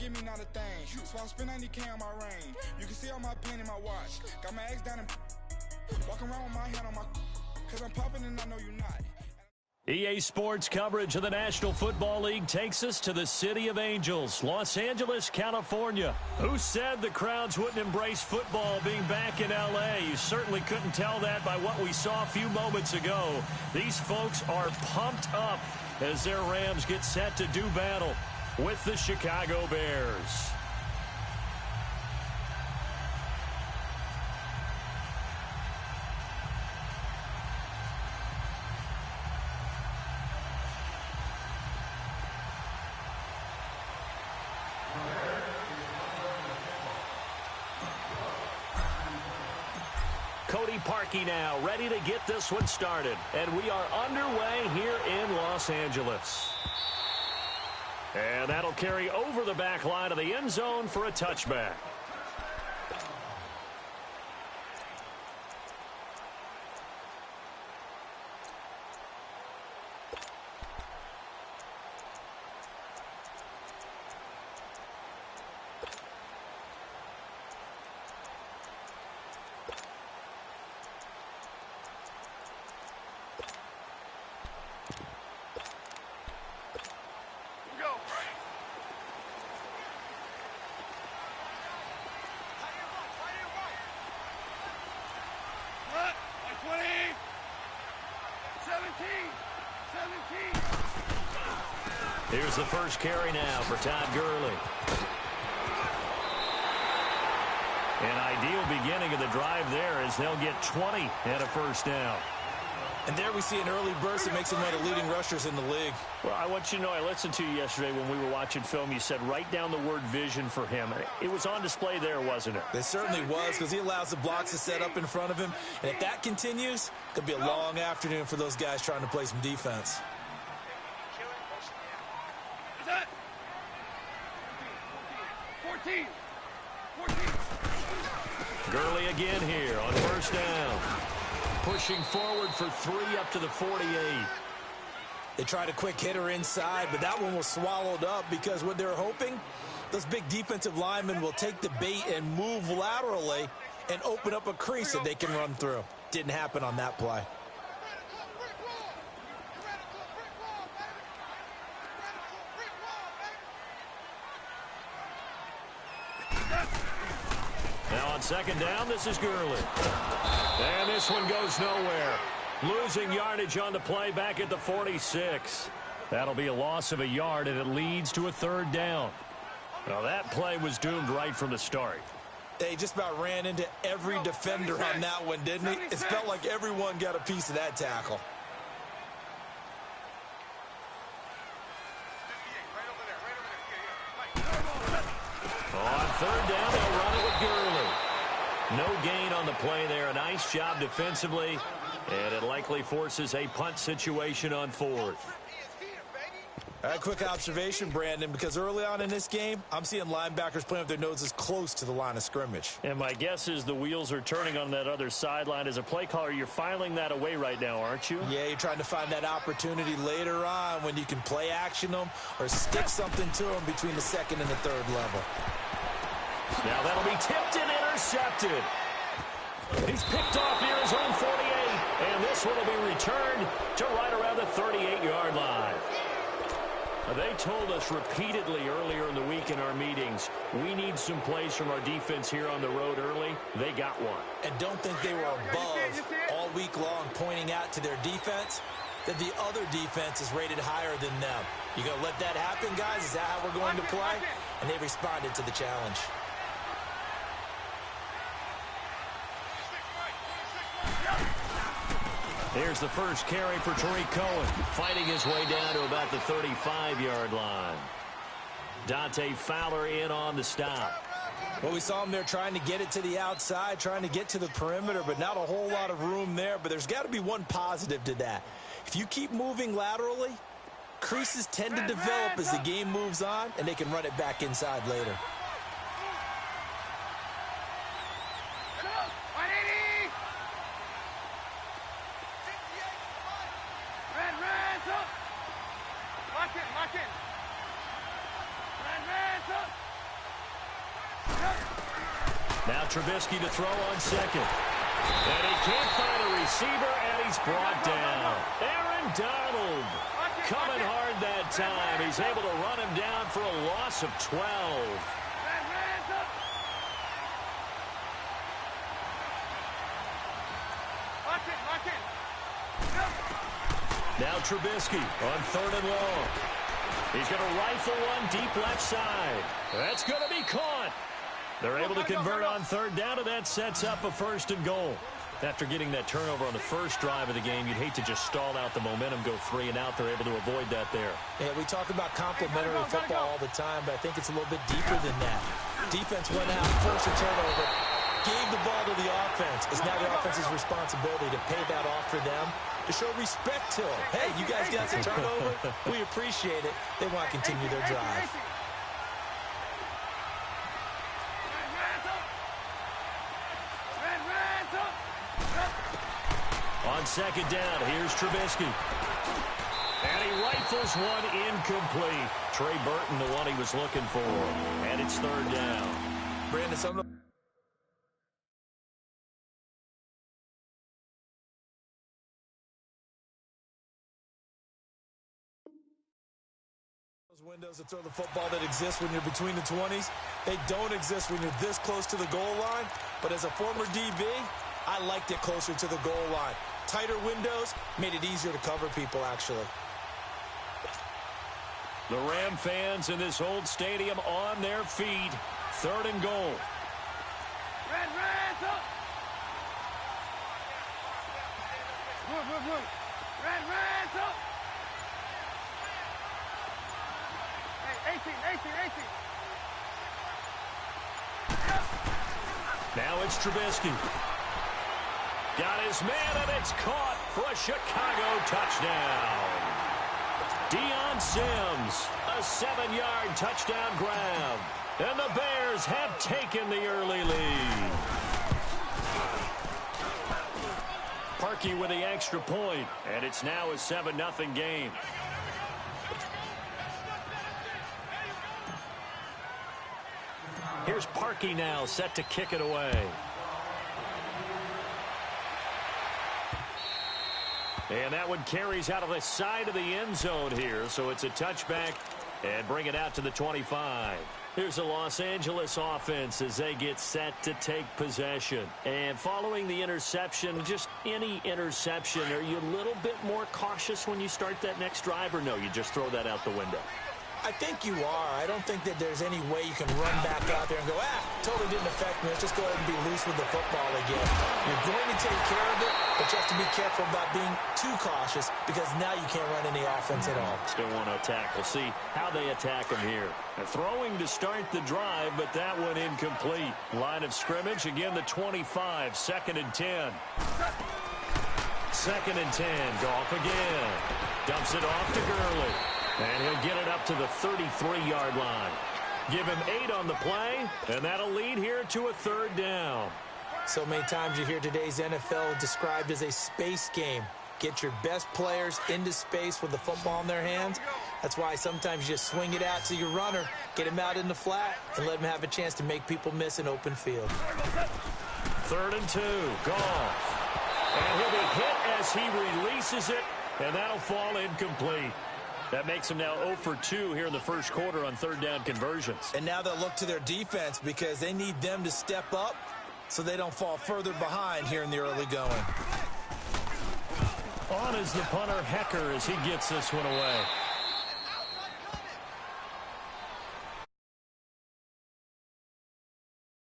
give me not a thing. So I spend 90K on my range. You can see all my pain in my watch. Got my ex down and walking around with my hand on my, cause I'm popping and I know you're not. EA Sports coverage of the National Football League takes us to the City of Angels, Los Angeles, California. Who said the crowds wouldn't embrace football being back in L.A.? You certainly couldn't tell that by what we saw a few moments ago. These folks are pumped up as their Rams get set to do battle with the Chicago Bears. Parkey now, ready to get this one started. And we are underway here in Los Angeles. And that'll carry over the back line of the end zone for a touchback. Here's the first carry now for Todd Gurley. An ideal beginning of the drive there as they'll get 20 and a first down. And there we see an early burst that makes him one of the leading rushers in the league. Well, I want you to know, I listened to you yesterday when we were watching film. You said write down the word vision for him. It was on display there, wasn't it? It certainly was, because he allows the blocks to set up in front of him. And if that continues, it could be a long afternoon for those guys trying to play some defense. Gurley again here on first down. Pushing forward for 3 up to the 48. They tried a quick hitter inside, but that one was swallowed up because what they're hoping, those big defensive linemen will take the bait and move laterally and open up a crease that they can run through. Didn't happen on that play. Now on second down, this is Gurley. And this one goes nowhere. Losing yardage on the play back at the 46. That'll be a loss of a yard, and it leads to a third down. Now that play was doomed right from the start. They just about ran into every defender on that one, didn't he? It felt like everyone got a piece of that tackle. On third down, they'll run it with Gurley. No gain on the play there. A nice job defensively, and it likely forces a punt situation on fourth. A quick observation, Brandon, because early on in this game, I'm seeing linebackers playing with their noses close to the line of scrimmage. And my guess is the wheels are turning on that other sideline. As a play caller, you're filing that away right now, aren't you? Yeah, you're trying to find that opportunity later on when you can play action them or stick something to them between the second and the third level. Now that'll be tipped and intercepted. He's picked off near his own 48, and this one will be returned to right around the 38-yard line. They told us repeatedly earlier in the week in our meetings, we need some plays from our defense here on the road early. They got one. And don't think they were above all week long pointing out to their defense that the other defense is rated higher than them. You going to let that happen, guys? Is that how we're going to play? And they responded to the challenge. Here's the first carry for Tariq Cohen, fighting his way down to about the 35-yard line. Dante Fowler in on the stop. Well, we saw him there trying to get it to the outside, trying to get to the perimeter, but not a whole lot of room there. But there's got to be one positive to that. If you keep moving laterally, creases tend to develop as the game moves on, and they can run it back inside later. Now Trubisky to throw on second. And he can't find a receiver, and he's brought down. Aaron Donald coming hard that time. He's able to run him down for a loss of 12. Now Trubisky on 3rd and long. He's going to rifle one deep left side. That's going to be caught. They're able to convert on 3rd down, and that sets up a 1st and goal. After getting that turnover on the first drive of the game, you'd hate to just stall out the momentum, go 3 and out. They're able to avoid that there. Yeah, we talk about complementary football all the time, but I think it's a little bit deeper than that. Defense went out, forced a turnover, gave the ball to the offense. It's now the offense's responsibility to pay that off for them, to show respect to them. Hey, you guys got some turnover. We appreciate it. They want to continue their drive. On 2nd down, here's Trubisky. And he rifles one incomplete. Trey Burton, the one he was looking for. And it's 3rd down. Brandon, some of those windows to throw the football that exist when you're between the 20s, they don't exist when you're this close to the goal line. But as a former DB, I liked it closer to the goal line. Tighter windows made it easier to cover people, actually. The Ram fans in this old stadium on their feet. 3rd and goal. Red, up. Hey, 18. Now it's Trubisky. Got his man, and it's caught for a Chicago touchdown. Deion Sims, a 7-yard touchdown grab. And the Bears have taken the early lead. Parkey with the extra point, and it's now a 7-0 game. Here's Parkey now, set to kick it away. And that one carries out of the side of the end zone here, so it's a touchback and bring it out to the 25. Here's the Los Angeles offense as they get set to take possession. And following the interception, just any interception, are you a little bit more cautious when you start that next drive, or no, you just throw that out the window? I think you are. I don't think that there's any way you can run back out there and go, totally didn't affect me. Let's just go ahead and be loose with the football again. You're going to take care of it, but you have to be careful about being too cautious because now you can't run any offense at all. Still want to attack. We'll see how they attack them here. They're throwing to start the drive, but that one incomplete. Line of scrimmage, again, the 25, 2nd and 10. 2nd and 10, Goff again. Dumps it off to Gurley. And he'll get it up to the 33-yard line. Give him 8 on the play, and that'll lead here to a 3rd down. So many times you hear today's NFL described as a space game. Get your best players into space with the football in their hands. That's why sometimes you just swing it out to your runner, get him out in the flat, and let him have a chance to make people miss an open field. 3rd and 2, Goff. And he'll be hit as he releases it, and that'll fall incomplete. That makes them now 0 for 2 here in the first quarter on 3rd down conversions. And now they'll look to their defense because they need them to step up so they don't fall further behind here in the early going. On is the punter, Hecker, as he gets this one away.